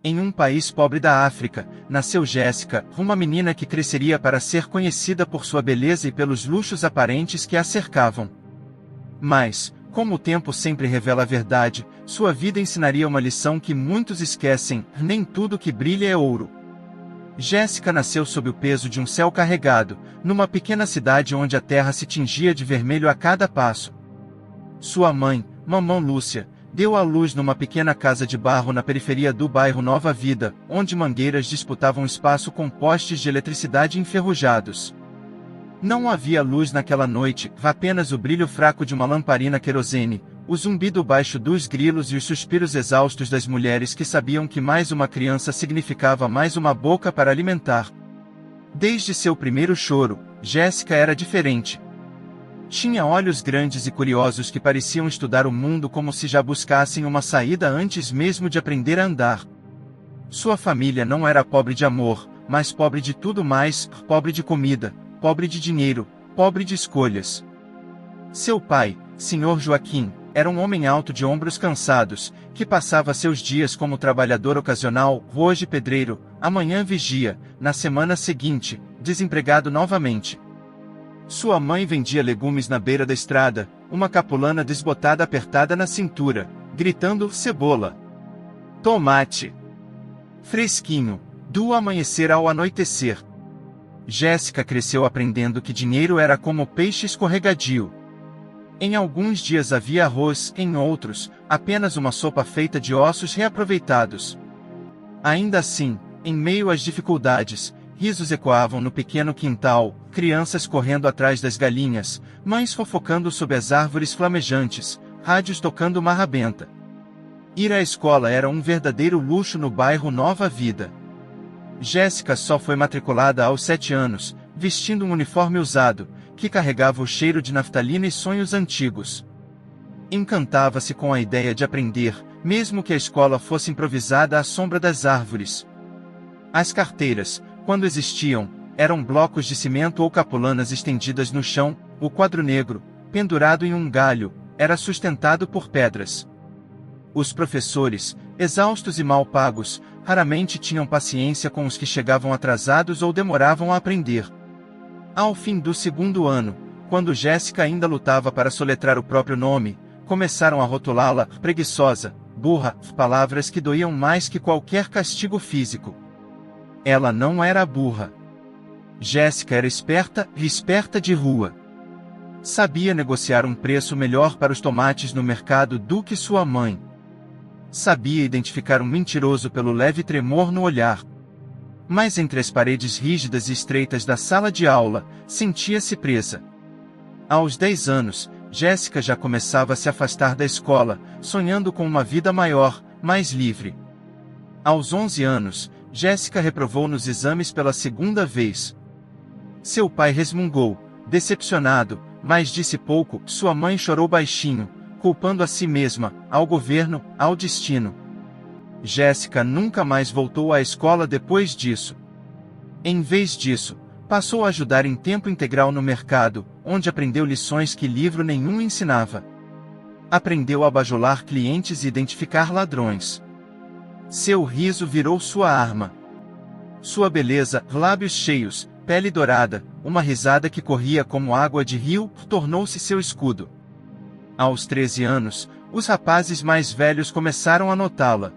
Em um país pobre da África, nasceu Jéssica, uma menina que cresceria para ser conhecida por sua beleza e pelos luxos aparentes que a cercavam. Mas, como o tempo sempre revela a verdade, sua vida ensinaria uma lição que muitos esquecem: nem tudo que brilha é ouro. Jéssica nasceu sob o peso de um céu carregado, numa pequena cidade onde a terra se tingia de vermelho a cada passo. Sua mãe, Mamã Lúcia, deu à luz numa pequena casa de barro na periferia do bairro Nova Vida, onde mangueiras disputavam espaço com postes de eletricidade enferrujados. Não havia luz naquela noite, apenas o brilho fraco de uma lamparina querosene, o zumbido baixo dos grilos e os suspiros exaustos das mulheres que sabiam que mais uma criança significava mais uma boca para alimentar. Desde seu primeiro choro, Jéssica era diferente. Tinha olhos grandes e curiosos que pareciam estudar o mundo como se já buscassem uma saída antes mesmo de aprender a andar. Sua família não era pobre de amor, mas pobre de tudo mais: pobre de comida, pobre de dinheiro, pobre de escolhas. Seu pai, Sr. Joaquim, era um homem alto de ombros cansados, que passava seus dias como trabalhador ocasional, hoje pedreiro, amanhã vigia, na semana seguinte, desempregado novamente. Sua mãe vendia legumes na beira da estrada, uma capulana desbotada apertada na cintura, gritando: cebola, tomate, fresquinho, do amanhecer ao anoitecer. Jéssica cresceu aprendendo que dinheiro era como peixe escorregadio. Em alguns dias havia arroz, em outros, apenas uma sopa feita de ossos reaproveitados. Ainda assim, em meio às dificuldades, risos ecoavam no pequeno quintal, crianças correndo atrás das galinhas, mães fofocando sob as árvores flamejantes, rádios tocando marrabenta. Ir à escola era um verdadeiro luxo no bairro Nova Vida. Jéssica só foi matriculada aos 7 anos, vestindo um uniforme usado, que carregava o cheiro de naftalina e sonhos antigos. Encantava-se com a ideia de aprender, mesmo que a escola fosse improvisada à sombra das árvores. As carteiras, quando existiam, eram blocos de cimento ou capulanas estendidas no chão. O quadro negro, pendurado em um galho, era sustentado por pedras. Os professores, exaustos e mal pagos, raramente tinham paciência com os que chegavam atrasados ou demoravam a aprender. Ao fim do segundo ano, quando Jéssica ainda lutava para soletrar o próprio nome, começaram a rotulá-la: preguiçosa, burra, palavras que doíam mais que qualquer castigo físico. Ela não era burra. Jéssica era esperta de rua. Sabia negociar um preço melhor para os tomates no mercado do que sua mãe. Sabia identificar um mentiroso pelo leve tremor no olhar. Mas entre as paredes rígidas e estreitas da sala de aula, sentia-se presa. Aos 10 anos, Jéssica já começava a se afastar da escola, sonhando com uma vida maior, mais livre. Aos 11 anos, Jéssica reprovou nos exames pela segunda vez. Seu pai resmungou, decepcionado, mas disse pouco. Sua mãe chorou baixinho, culpando a si mesma, ao governo, ao destino. Jéssica nunca mais voltou à escola depois disso. Em vez disso, passou a ajudar em tempo integral no mercado, onde aprendeu lições que livro nenhum ensinava. Aprendeu a bajular clientes e identificar ladrões. Seu riso virou sua arma. Sua beleza, lábios cheios, pele dourada, uma risada que corria como água de rio, tornou-se seu escudo. Aos 13 anos, os rapazes mais velhos começaram a notá-la.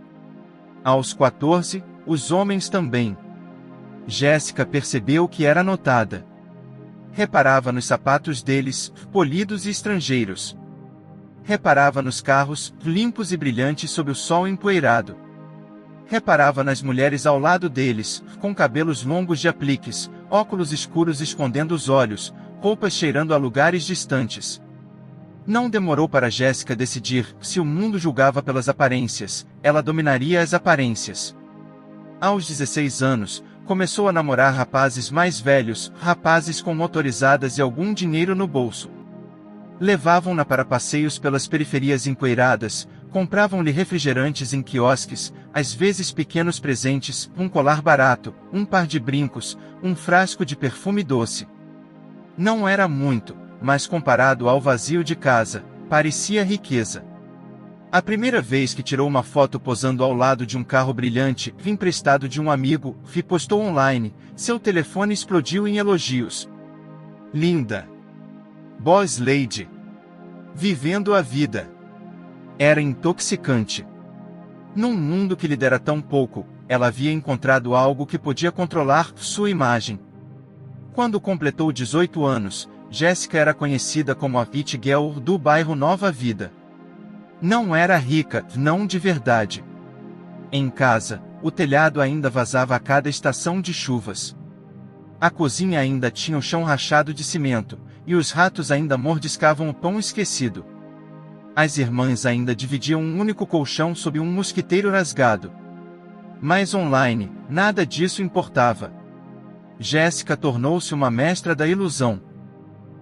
Aos 14, os homens também. Jéssica percebeu que era notada. Reparava nos sapatos deles, polidos e estrangeiros. Reparava nos carros, limpos e brilhantes sob o sol empoeirado. Reparava nas mulheres ao lado deles, com cabelos longos de apliques, óculos escuros escondendo os olhos, roupas cheirando a lugares distantes. Não demorou para Jéssica decidir: se o mundo julgava pelas aparências, ela dominaria as aparências. Aos 16 anos, começou a namorar rapazes mais velhos, rapazes com motorizadas e algum dinheiro no bolso. Levavam-na para passeios pelas periferias empoeiradas, compravam-lhe refrigerantes em quiosques, às vezes pequenos presentes, um colar barato, um par de brincos, um frasco de perfume doce. Não era muito, mas comparado ao vazio de casa, parecia riqueza. A primeira vez que tirou uma foto posando ao lado de um carro brilhante, emprestado de um amigo, e postou online, seu telefone explodiu em elogios. Linda! Boss Lady! Vivendo a vida! Era intoxicante. Num mundo que lhe dera tão pouco, ela havia encontrado algo que podia controlar sua imagem. Quando completou 18 anos, Jessica era conhecida como a It Girl do bairro Nova Vida. Não era rica, não de verdade. Em casa, o telhado ainda vazava a cada estação de chuvas. A cozinha ainda tinha o chão rachado de cimento, e os ratos ainda mordiscavam o pão esquecido. As irmãs ainda dividiam um único colchão sob um mosquiteiro rasgado. Mas online, nada disso importava. Jessica tornou-se uma mestra da ilusão.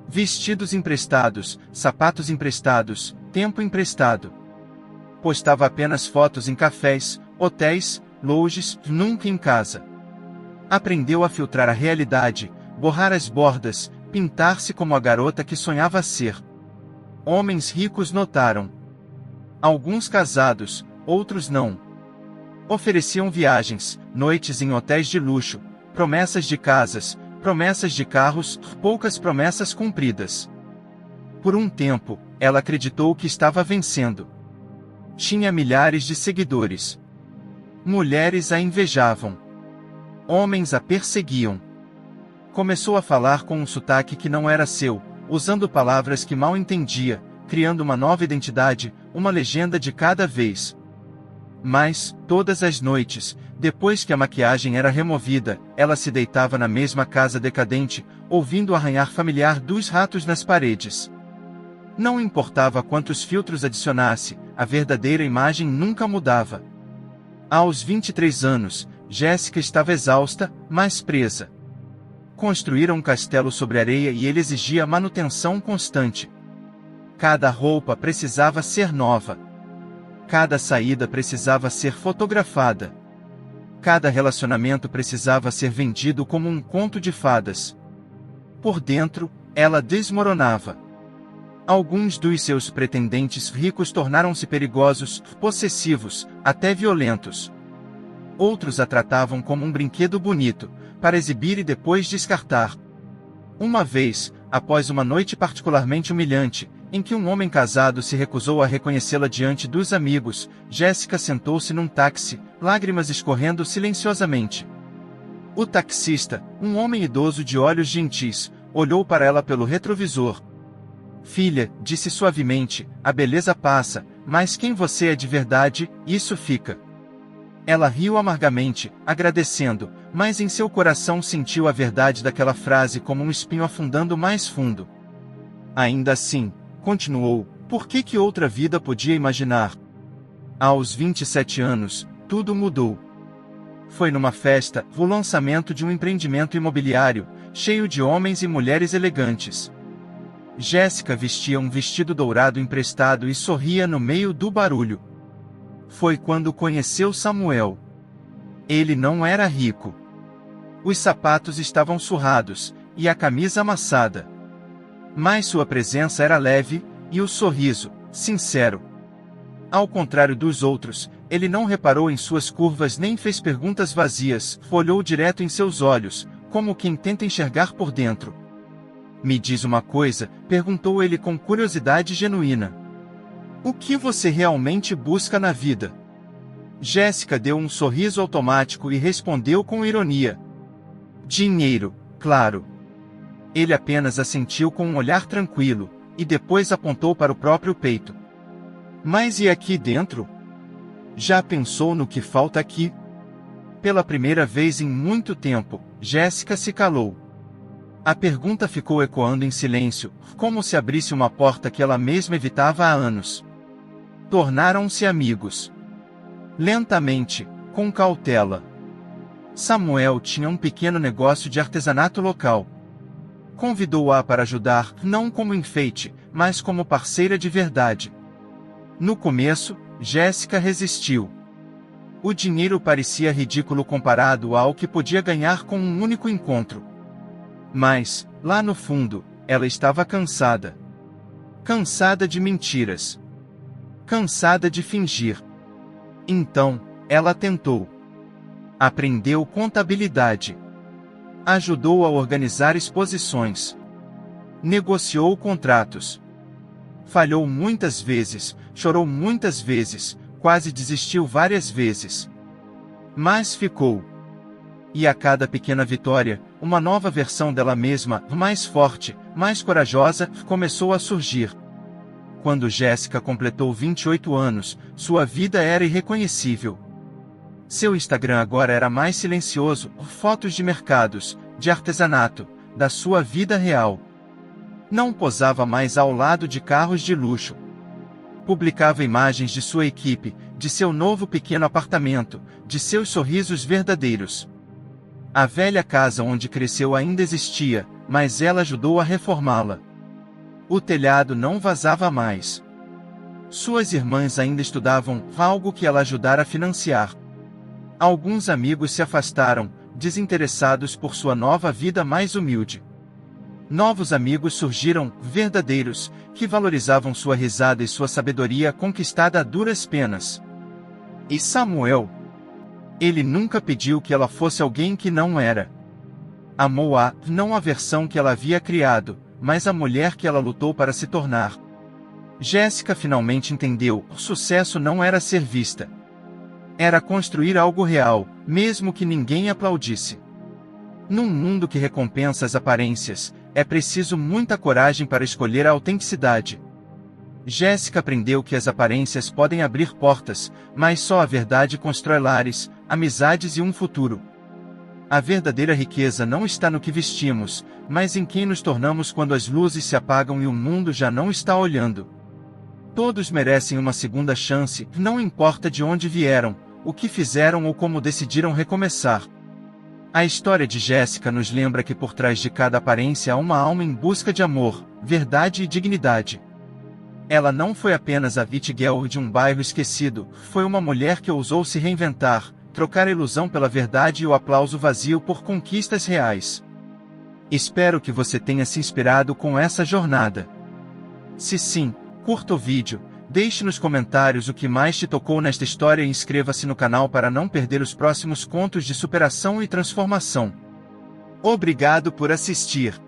Vestidos emprestados, sapatos emprestados, tempo emprestado. Postava apenas fotos em cafés, hotéis, lounges, nunca em casa. Aprendeu a filtrar a realidade, borrar as bordas, pintar-se como a garota que sonhava ser. Homens ricos notaram. Alguns casados, outros não. Ofereciam viagens, noites em hotéis de luxo, promessas de casas, promessas de carros, poucas promessas cumpridas. Por um tempo, ela acreditou que estava vencendo. Tinha milhares de seguidores. Mulheres a invejavam. Homens a perseguiam. Começou a falar com um sotaque que não era seu, usando palavras que mal entendia, criando uma nova identidade, uma legenda de cada vez. Mas, todas as noites, depois que a maquiagem era removida, ela se deitava na mesma casa decadente, ouvindo o arranhar familiar dos ratos nas paredes. Não importava quantos filtros adicionasse, a verdadeira imagem nunca mudava. Aos 23 anos, Jessica estava exausta, mas presa. Construíram um castelo sobre areia e ele exigia manutenção constante. Cada roupa precisava ser nova. Cada saída precisava ser fotografada. Cada relacionamento precisava ser vendido como um conto de fadas. Por dentro, ela desmoronava. Alguns dos seus pretendentes ricos tornaram-se perigosos, possessivos, até violentos. Outros a tratavam como um brinquedo bonito, para exibir e depois descartar. Uma vez, após uma noite particularmente humilhante, em que um homem casado se recusou a reconhecê-la diante dos amigos, Jessica sentou-se num táxi, lágrimas escorrendo silenciosamente. O taxista, um homem idoso de olhos gentis, olhou para ela pelo retrovisor. Filha, disse suavemente, a beleza passa, mas quem você é de verdade, isso fica. Ela riu amargamente, agradecendo, mas em seu coração sentiu a verdade daquela frase como um espinho afundando mais fundo. Ainda assim, continuou, por que outra vida podia imaginar? Aos 27 anos, tudo mudou. Foi numa festa, o lançamento de um empreendimento imobiliário, cheio de homens e mulheres elegantes. Jessica vestia um vestido dourado emprestado e sorria no meio do barulho. Foi quando conheceu Samuel. Ele não era rico. Os sapatos estavam surrados, e a camisa amassada. Mas sua presença era leve, e o sorriso, sincero. Ao contrário dos outros, ele não reparou em suas curvas nem fez perguntas vazias, olhou direto em seus olhos, como quem tenta enxergar por dentro. Me diz uma coisa, perguntou ele com curiosidade genuína. O que você realmente busca na vida? Jessica deu um sorriso automático e respondeu com ironia. Dinheiro, claro. Ele apenas assentiu com um olhar tranquilo, e depois apontou para o próprio peito. Mas e aqui dentro? Já pensou no que falta aqui? Pela primeira vez em muito tempo, Jessica se calou. A pergunta ficou ecoando em silêncio, como se abrisse uma porta que ela mesma evitava há anos. Tornaram-se amigos. Lentamente, com cautela. Samuel tinha um pequeno negócio de artesanato local. Convidou-a para ajudar, não como enfeite, mas como parceira de verdade. No começo, Jessica resistiu. O dinheiro parecia ridículo comparado ao que podia ganhar com um único encontro. Mas, lá no fundo, ela estava cansada. Cansada de mentiras. cansada de fingir. Então, ela tentou. Aprendeu contabilidade. Ajudou a organizar exposições. Negociou contratos. Falhou muitas vezes, chorou muitas vezes, quase desistiu várias vezes. Mas ficou. E a cada pequena vitória, uma nova versão dela mesma, mais forte, mais corajosa, começou a surgir. Quando Jéssica completou 28 anos, sua vida era irreconhecível. Seu Instagram agora era mais silencioso, fotos de mercados, de artesanato, da sua vida real. Não posava mais ao lado de carros de luxo. Publicava imagens de sua equipe, de seu novo pequeno apartamento, de seus sorrisos verdadeiros. A velha casa onde cresceu ainda existia, mas ela ajudou a reformá-la. O telhado não vazava mais. Suas irmãs ainda estudavam, algo que ela ajudara a financiar. Alguns amigos se afastaram, desinteressados por sua nova vida mais humilde. Novos amigos surgiram, verdadeiros, que valorizavam sua risada e sua sabedoria conquistada a duras penas. E Samuel? Ele nunca pediu que ela fosse alguém que não era. Amou-a, não a versão que ela havia criado, mas a mulher que ela lutou para se tornar. Jéssica finalmente entendeu: o sucesso não era ser vista. Era construir algo real, mesmo que ninguém aplaudisse. Num mundo que recompensa as aparências, é preciso muita coragem para escolher a autenticidade. Jéssica aprendeu que as aparências podem abrir portas, mas só a verdade constrói lares, amizades e um futuro. A verdadeira riqueza não está no que vestimos, mas em quem nos tornamos quando as luzes se apagam e o mundo já não está olhando. Todos merecem uma segunda chance, não importa de onde vieram, o que fizeram ou como decidiram recomeçar. A história de Jéssica nos lembra que por trás de cada aparência há uma alma em busca de amor, verdade e dignidade. Ela não foi apenas a It Girl de um bairro esquecido, foi uma mulher que ousou se reinventar, trocar a ilusão pela verdade e o aplauso vazio por conquistas reais. Espero que você tenha se inspirado com essa jornada. Se sim, curta o vídeo, deixe nos comentários o que mais te tocou nesta história e inscreva-se no canal para não perder os próximos contos de superação e transformação. Obrigado por assistir.